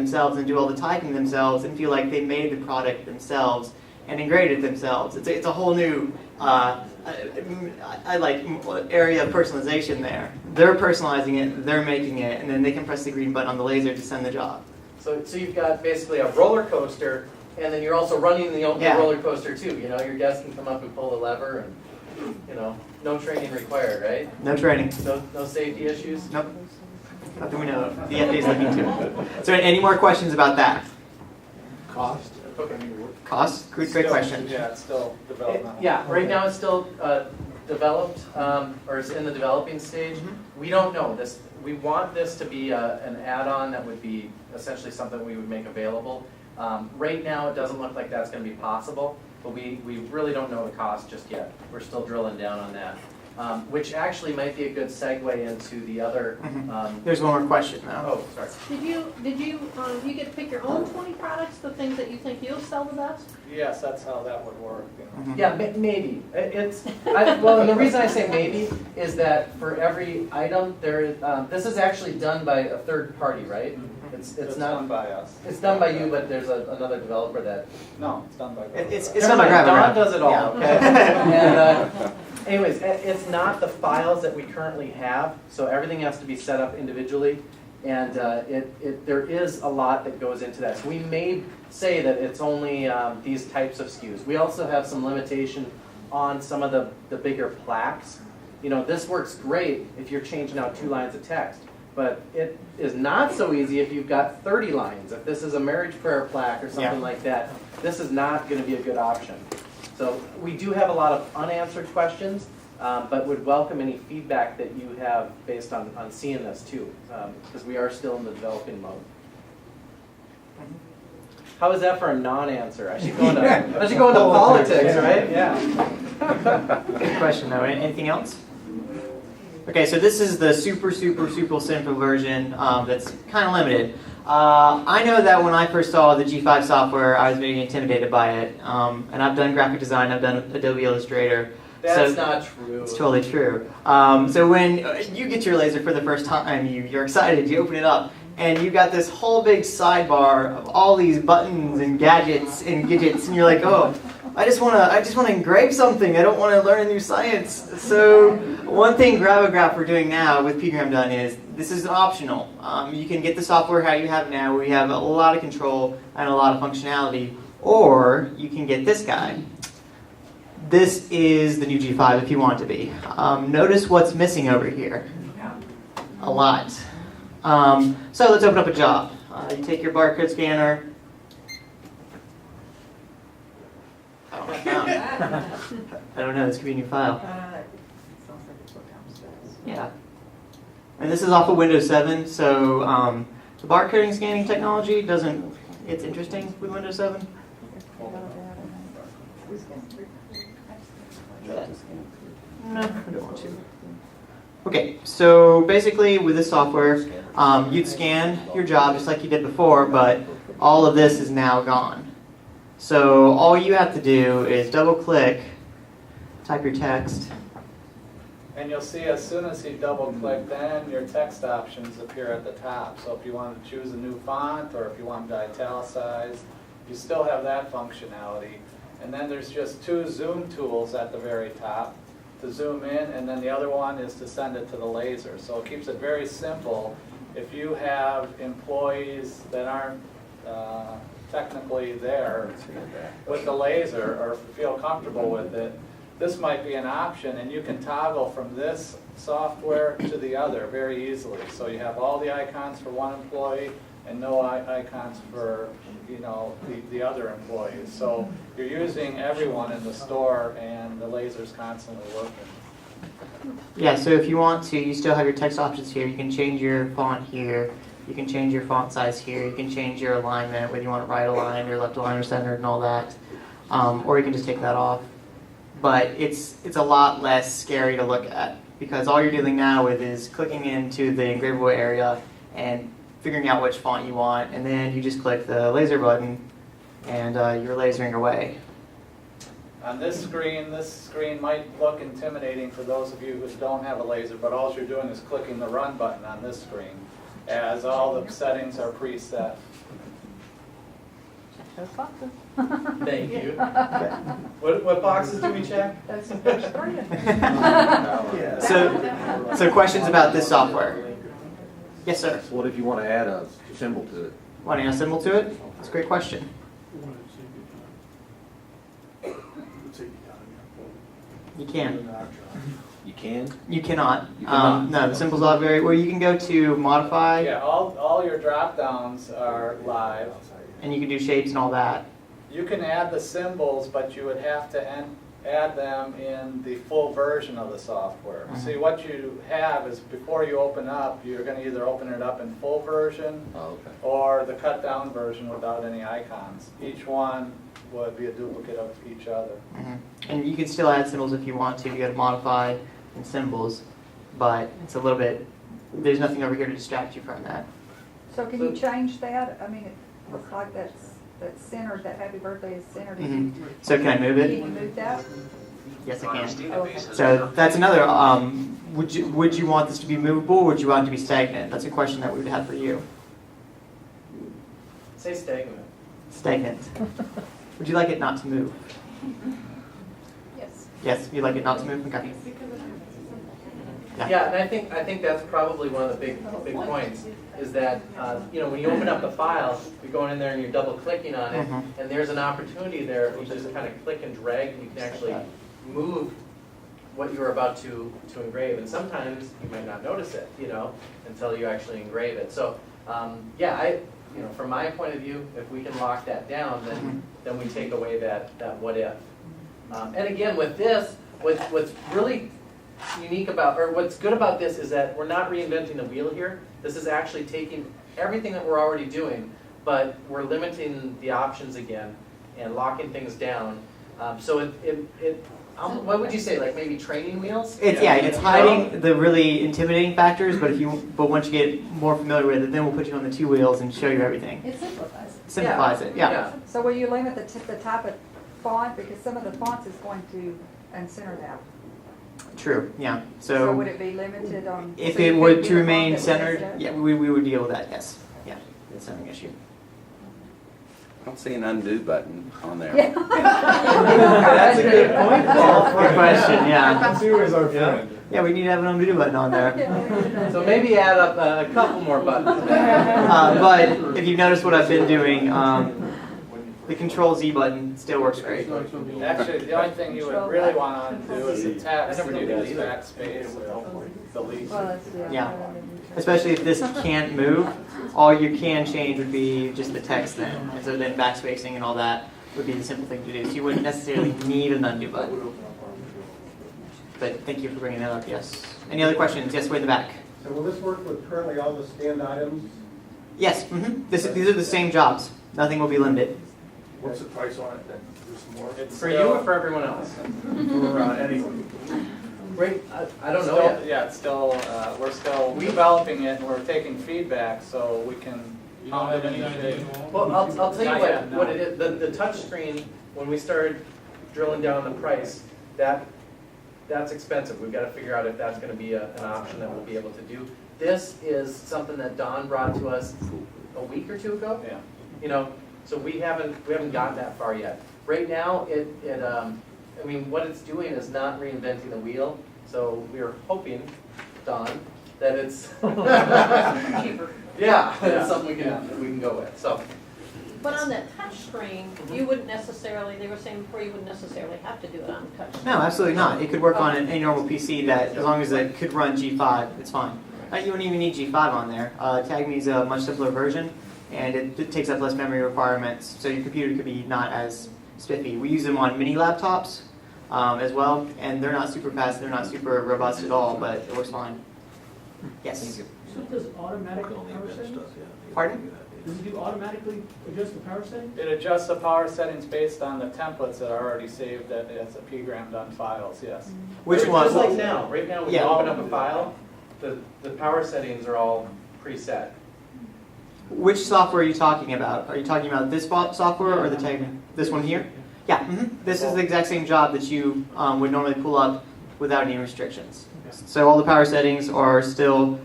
themselves and do all the typing themselves and feel like they made the product themselves and engraved it themselves. It's a whole new I like area of personalization there. They're personalizing it, they're making it, and then they can press the green button on the laser to send the job. So you've got basically a roller coaster, and then you're also running the roller coaster too. You know, your guest can come up and pull the lever, and you know, no training required, right? No training. No safety issues? Nope. Nothing we know of. The FDA's looking to. So any more questions about that? Cost? Okay. Cost? Great question. Yeah, it's still developmental. Right now it's still developed, or it's in the developing stage. Mm-hmm. We don't know this. We want this to be an add-on that would be essentially something we would make available. Right now it doesn't look like that's going to be possible, but we really don't know the cost just yet. We're still drilling down on that. Which actually might be a good segue into the other. There's one more question though. Oh, sorry. Did you get to pick your own 20 products, the things that you think you'll sell the best? Yes, that's how that would work. You know. Yeah, maybe. Well, and the reason I say maybe is that for every item, this is actually done by a third party, right? It's not done by us. It's done by you, but there's another developer that. No, it's done by us. It's Never done by mind, GrabAGrab. Don does it all. Yeah. Okay. And anyways, it's not the files that we currently have, so everything has to be set up individually, and there is a lot that goes into that. So we may say that it's only these types of SKUs. We also have some limitation on some of the bigger plaques. You know, this works great if you're changing out 2 lines of text, but it is not so easy if you've got 30 lines. If this is a marriage prayer plaque or something like that, this is not going to be a good option. So we do have a lot of unanswered questions, but would welcome any feedback that you have based on seeing this too, because we are still in the developing mode. How is that for a non-answer? I should go into politics, right? Yeah. Good question though. Anything else? Okay, so this is the super simple version that's kind of limited. I know that when I first saw the G5 software, I was very intimidated by it. And I've done graphic design, I've done Adobe Illustrator. That's not true. It's totally true. So when you get your laser for the first time, you're excited, you open it up, and you got this whole big sidebar of all these buttons and gadgets and widgets, and you're like, oh, I just want to engrave something. I don't want to learn a new science. So one thing GrabAGrab we're doing now with PGram Done is this is optional. You can get the software how you have now, where you have a lot of control and a lot of functionality, or you can get this guy. This is the new G5 if you want it to be. Notice what's missing over here. A lot. So let's open up a job. You take your barcode scanner. I don't know, this could be a new file. Yeah. And this is off of Windows 7, so the barcoding scanning technology it's interesting with Windows 7. No, I don't want to. Okay, so basically with this software, you'd scan your job just like you did before, but all of this is now gone. So all you have to do is double click, type your text. And you'll see as soon as you double click, then your text options appear at the top. So if you want to choose a new font, or if you want to italicize, you still have that functionality. And then there's just 2 zoom tools at the very top to zoom in, and then the other one is to send it to the laser. So it keeps it very simple. If you have employees that aren't technically there with the laser or feel comfortable with it, this might be an option, and you can toggle from this software to the other very easily. So you have all the icons for one employee and no icons for the other employees. So you're using everyone in the store, and the laser's constantly working. Yeah, so if you want to, you still have your text options here. You can change your font here. You can change your font size here. You can change your alignment, whether you want it right aligned or left aligned or centered and all that. Or you can just take that off. But it's a lot less scary to look at, because all you're dealing now with is clicking into the engravable area and figuring out which font you want, and then you just click the laser button and you're lasering away. On this screen might look intimidating for those of you who don't have a laser, but all you're doing is clicking the run button on this screen, as all the settings are preset Those boxes. Thank you. What boxes do we check? That's the first three. So questions about this software? Yes, sir. What if you want to add a symbol to it? Want to add a symbol to it? That's a great question. You can. You can? You cannot. You cannot. No, the symbols are very, well, you can go to modify, Yeah, all your drop downs are live. and you can do shapes and all that. You can add the symbols, but you would have to add them in the full version of the software. Mhm. See, what you have is before you open up, you're going to either open it up in full version Oh, okay. or the cut down version without any icons. Each one would be a duplicate of each other. And you can still add symbols if you want to. You go to modify and symbols, but it's a little bit, there's nothing over here to distract you from that. So can you change that? I mean, it looks like that's centered, that happy birthday is centered. So can I move Can it? you move that? Yes, I can. Oh, okay. So that's another, would you want this to be movable or would you want it to be stagnant? That's a question that we would have for you. Say stagnant. Stagnant. Would you like it not to move? Yes. Yes, you'd like it not to move? Okay. Yeah, and I think that's probably one of the big points, is that, when you open up the file, you're going in there and you're double clicking on it, Mhm. and there's an opportunity there, if you just kind of click and drag, and you can actually move what you're about to engrave, and sometimes you might not notice it, until you actually engrave it. So, from my point of view, if we can lock that down, then we take away that what if. And again, with this, what's really unique about, or what's good about this is that we're not reinventing the wheel here. This is actually taking everything that we're already doing, but we're limiting the options again and locking things down. So what would you say, like maybe training wheels? It's hiding the really intimidating factors, but once you get more familiar with it, then we'll put you on the two wheels and show you everything. It simplifies it. Simplifies it, yeah. So will you limit the type of font, because some of the fonts is going to uncenter that? True, yeah. So would it be limited on? If so you it could would get to a font remain that was centered, set? yeah, we would deal with that, yes. Yeah, it's not an issue. I don't see an undo button on there. Yeah. That's a good point, Paul. Good question, yeah. Undo is our friend. Yeah, we need to have an undo button on there. Yeah. So maybe add up a couple more buttons. But if you've noticed what I've been doing, the Control Z button still works great. Actually, the only thing you would really want to undo is the text. You use backspace or delete. Well, that's, Yeah. Especially if this can't move, all you can change would be just the text then. And so then backspacing and all that would be the simple thing to do. So you wouldn't necessarily need an undo button. But thank you for bringing that up, yes. Any other questions? Yes, way in the back. So will this work with currently all the scanned items? Yes, these are the same jobs. Nothing will be limited. What's the price on it then? There's some more? It's For you or for everyone else? For anyone. Great, I don't know yet. Yeah, it's still, we're still developing it, and we're taking feedback, so we can. You don't have any idea? Well, I'll tell you Not yet, no. what it is. The touch screen, when we started drilling down the price, that's expensive. We've got to figure out if that's going to be an option that we'll be able to do. This is something that Don brought to us a week or two ago. Yeah. So we haven't gotten that far yet. Right now, what it's doing is not reinventing the wheel. So we are hoping, Don, that it's Cheaper. yeah, it's something we can go with. So. But on that touch screen, you wouldn't necessarily, they were saying before, you wouldn't necessarily have to do it on the touch screen. No, absolutely not. It could work on any normal PC that, as long as it could run G5, it's fine. You wouldn't even need G5 on there. TagMe is a much simpler version, and it takes up less memory requirements, so your computer could be not as spiffy. We use them on mini laptops as well, and they're not super fast, they're not super robust at all, but it works fine. Yes? So it does automatic power settings? Pardon? Does it do automatically adjust the power settings? It adjusts the power settings based on the templates that are already saved as a pgrammed files, yes. Which one? Just like now. Right now, when you Yeah. open up a file, the power settings are all preset. Which software are you talking about? Are you talking about this software or the TagMe? This one here? Yeah, this is the exact same job that you would normally pull up without any restrictions. So all the power settings are still